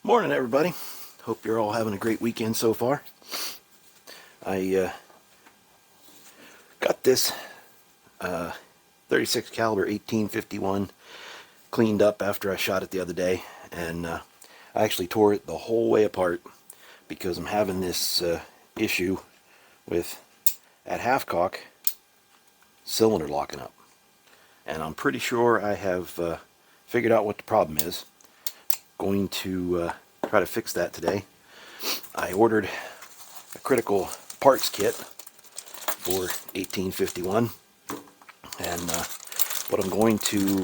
Morning, everybody. Hope you're all having a great weekend so far. I got this 36 caliber 1851 cleaned up after I shot it the other day, and I actually tore it the whole way apart because I'm having this issue with, at half cock, cylinder locking up. And I'm pretty sure I have figured out what the problem is. Going to try to fix that today. I ordered a critical parts kit for 1851, and what I'm going to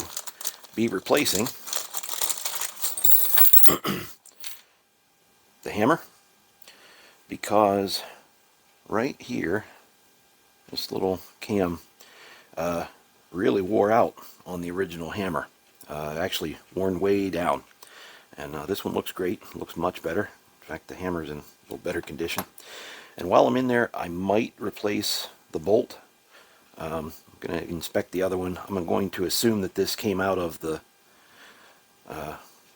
be replacing the hammer, because right here this little cam really wore out on the original hammer. Actually worn way down, and this one looks great, looks much better. In fact, the hammer's in a little better condition. And while I'm in there, I might replace the bolt. I'm going to inspect the other one. I'm going to assume that this came out of the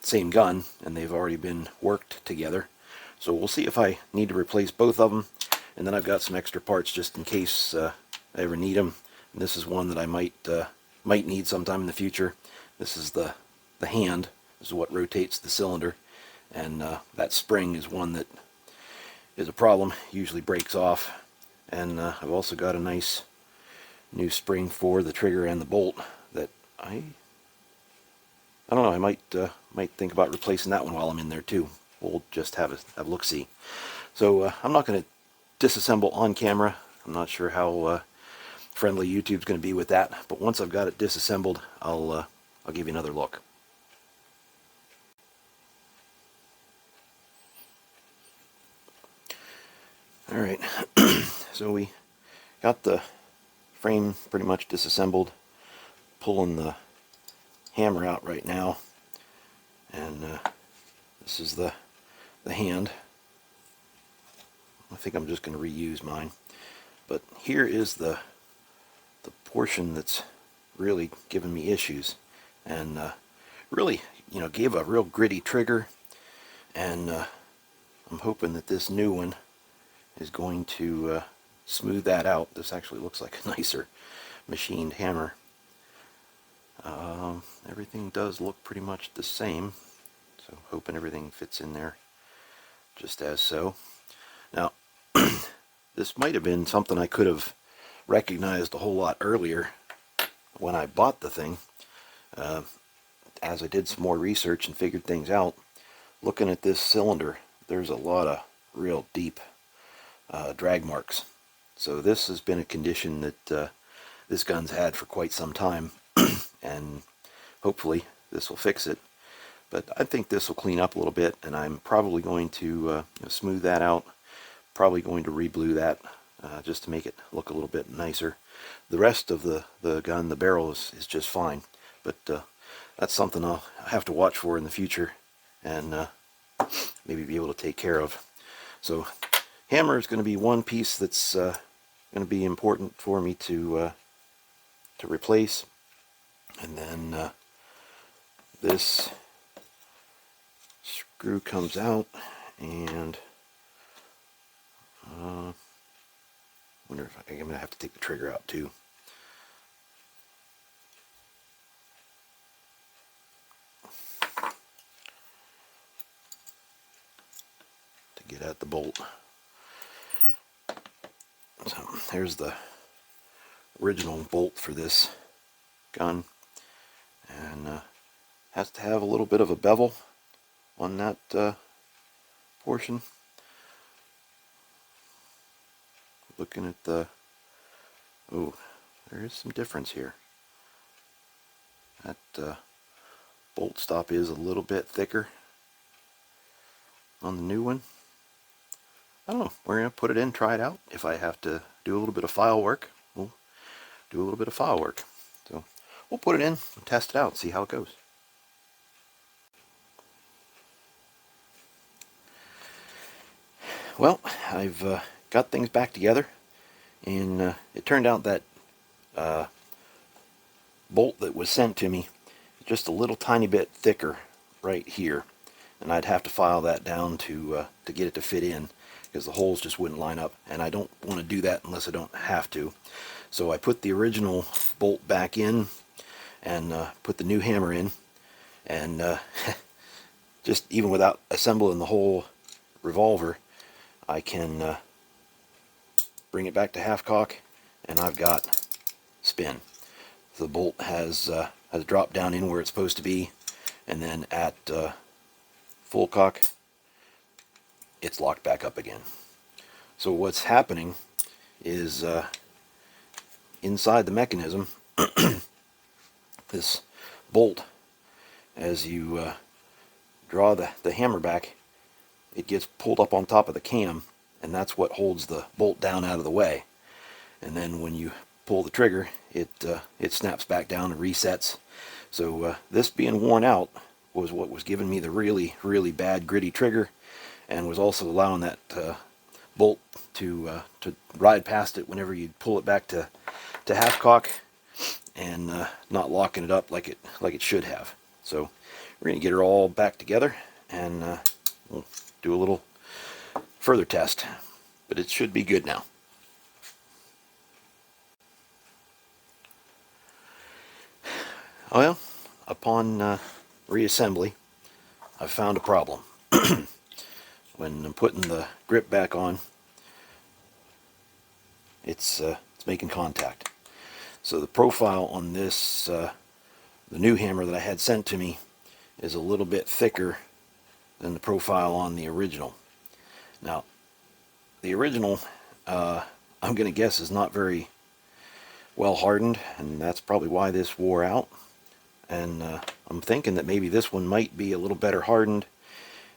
same gun and they've already been worked together. So we'll see if I need to replace both of them. And then I've got some extra parts just in case I ever need them. And this is one that I might need sometime in the future. This is the hand. This is what rotates the cylinder. And that spring is one that is a problem, usually breaks off. And I've also got a nice new spring for the trigger and the bolt that I don't know, I might think about replacing that one while I'm in there too. We'll just have a look-see. So I'm not going to disassemble on camera. I'm not sure how friendly YouTube's going to be with that, but once I've got it disassembled, I'll give you another look. Alright, so we got the frame pretty much disassembled, pulling the hammer out right now, and this is the hand. I think I'm just going to reuse mine, but here is the portion that's really given me issues, and really, gave a real gritty trigger, and I'm hoping that this new one is going to smooth that out. This actually looks like a nicer machined hammer. Everything does look pretty much the same, so hoping everything fits in there just as so. Now, this might have been something I could have recognized a whole lot earlier when I bought the thing. As I did some more research and figured things out, looking at this cylinder, there's a lot of real deep drag marks. So this has been a condition that this gun's had for quite some time, and hopefully this will fix it. But I think this will clean up a little bit, and I'm probably going to smooth that out. Probably going to re-blue that just to make it look a little bit nicer. The rest of the gun, the barrel, is just fine, but that's something I'll have to watch for in the future and maybe be able to take care of. So hammer is going to be one piece that's going to be important for me to replace, and then this screw comes out, and wonder if I'm going to have to take the trigger out too. To get at the bolt. So there's the original bolt for this gun, and has to have a little bit of a bevel on that portion. Looking at the, oh, there is some difference here. That bolt stop is a little bit thicker on the new one. I don't know, we're going to put it in, try it out. If I have to do a little bit of file work, we'll do a little bit of file work. So we'll put it in and test it out, see how it goes. Well, I've got things back together, and it turned out that bolt that was sent to me just a little tiny bit thicker right here, and I'd have to file that down to get it to fit in, because the holes just wouldn't line up, and I don't want to do that unless I don't have to. So I put the original bolt back in and put the new hammer in, and just even without assembling the whole revolver, I can bring it back to half cock, and I've got spin. The bolt has dropped down in where it's supposed to be, and then at full cock, it's locked back up again. So what's happening is inside the mechanism, this bolt, as you draw the hammer back, it gets pulled up on top of the cam, and that's what holds the bolt down out of the way. And then when you pull the trigger, it snaps back down and resets. So this being worn out was what was giving me the really, really bad gritty trigger, and was also allowing that bolt to ride past it whenever you pull it back to half cock, and not locking it up like it should have. So we're going to get her all back together, and we'll do a little further test, but it should be good now. Well, upon reassembly, I found a problem. When I'm putting the grip back on, it's making contact. So the profile on this, the new hammer that I had sent to me, is a little bit thicker than the profile on the original. Now, the original, I'm going to guess, is not very well hardened, and that's probably why this wore out. And I'm thinking that maybe this one might be a little better hardened,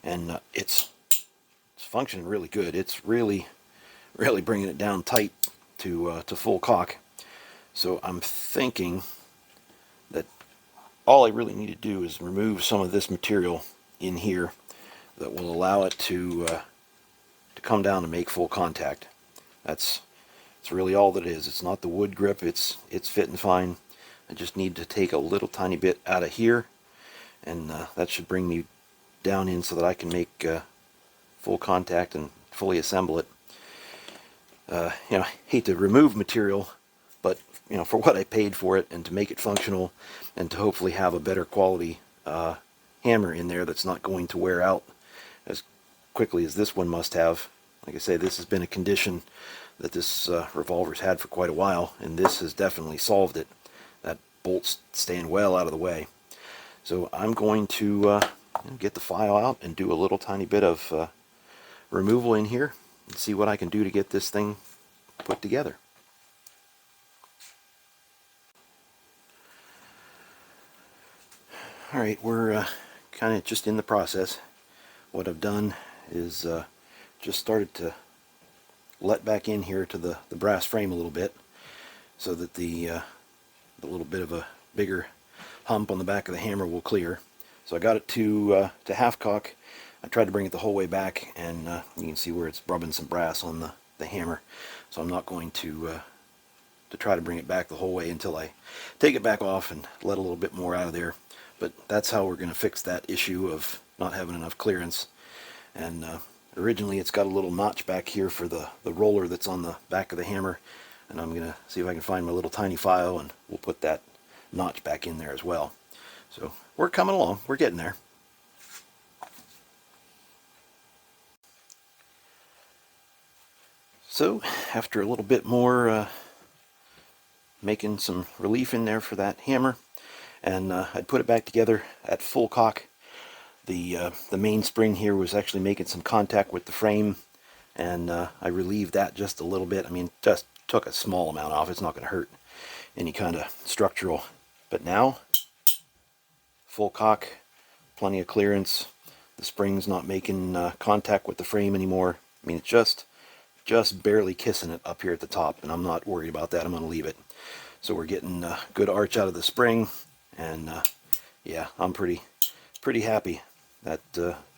and it's functioning really good. It's really bringing it down tight to full cock. So I'm thinking that all I really need to do is remove some of this material in here that will allow it to come down and make full contact. It's really all that it is. It's not the wood grip. It's fitting fine. I just need to take a little tiny bit out of here, and that should bring me down in so that I can make full contact and fully assemble it. I hate to remove material, but for what I paid for it, and to make it functional, and to hopefully have a better quality hammer in there that's not going to wear out as quickly as this one must have. Like I say, this has been a condition that this revolver's had for quite a while, and this has definitely solved it. That bolt's staying well out of the way. So I'm going to get the file out and do a little tiny bit of removal in here, and see what I can do to get this thing put together. Alright, we're kind of just in the process. What I've done is just started to let back in here to the brass frame a little bit, so that the little bit of a bigger hump on the back of the hammer will clear. So I got it to half cock. I tried to bring it the whole way back, and you can see where it's rubbing some brass on the hammer. So I'm not going to try to bring it back the whole way until I take it back off and let a little bit more out of there. But that's how we're going to fix that issue of not having enough clearance. And originally it's got a little notch back here for the roller that's on the back of the hammer, and I'm going to see if I can find my little tiny file, and we'll put that notch back in there as well. So we're coming along, we're getting there. So after a little bit more making some relief in there for that hammer, and I'd put it back together at full cock. The mainspring here was actually making some contact with the frame, and I relieved that just a little bit. I mean, just took a small amount off. It's not going to hurt any kind of structural. But now, full cock, plenty of clearance. The spring's not making contact with the frame anymore. I mean, it's just barely kissing it up here at the top, and I'm not worried about that. I'm going to leave it. So we're getting good arch out of the spring, and yeah, I'm pretty happy. That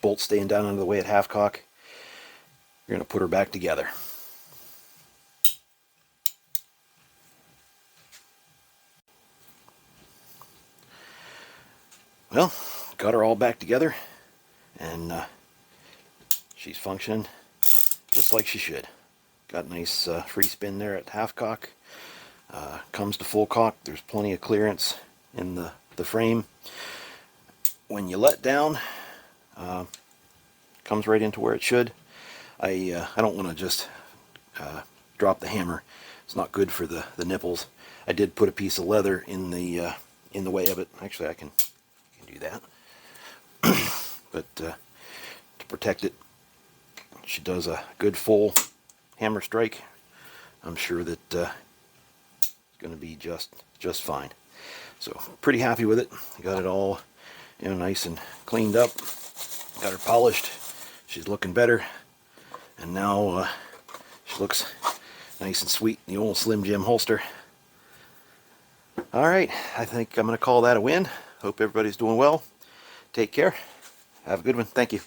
bolt staying down under the way at half cock. We're going to put her back together. Well, got her all back together, and she's functioning just like she should. Got a nice free spin there at half cock. Comes to full cock. There's plenty of clearance in the frame. When you let down, comes right into where it should. I don't want to just drop the hammer. It's not good for the nipples. I did put a piece of leather in the way of it. Actually, I can do that. But to protect it, she does a good full hammer strike. I'm sure that it's going to be just fine. So pretty happy with it. Got it all, nice and cleaned up. Got her polished. She's looking better, and now she looks nice and sweet in the old Slim Jim holster. All right, I think I'm going to call that a win. Hope everybody's doing well. Take care. Have a good one. Thank you.